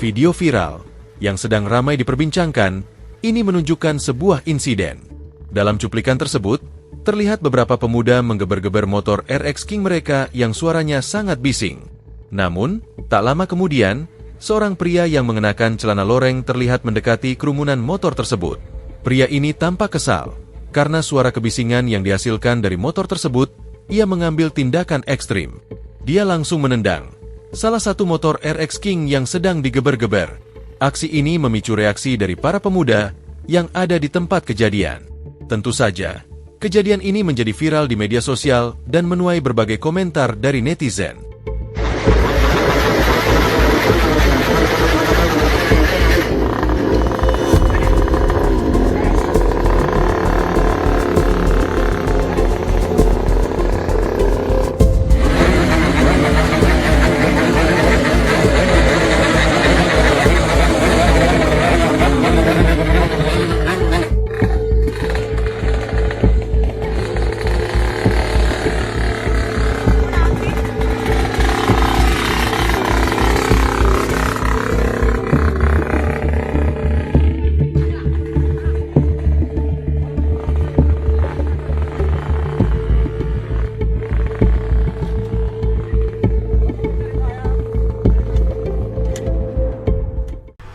Video viral yang sedang ramai diperbincangkan ini menunjukkan sebuah insiden. Dalam cuplikan tersebut, terlihat beberapa pemuda menggeber-geber motor RX King mereka yang suaranya sangat bising. Namun, tak lama kemudian, seorang pria yang mengenakan celana loreng terlihat mendekati kerumunan motor tersebut. Pria ini tampak kesal, karena suara kebisingan yang dihasilkan dari motor tersebut, ia mengambil tindakan ekstrim. Dia langsung menendang salah satu motor RX King yang sedang digeber-geber. Aksi ini memicu reaksi dari para pemuda yang ada di tempat kejadian. Tentu saja, kejadian ini menjadi viral di media sosial dan menuai berbagai komentar dari netizen.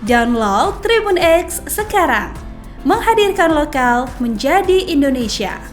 Download Tribun X sekarang, menghadirkan lokal menjadi Indonesia.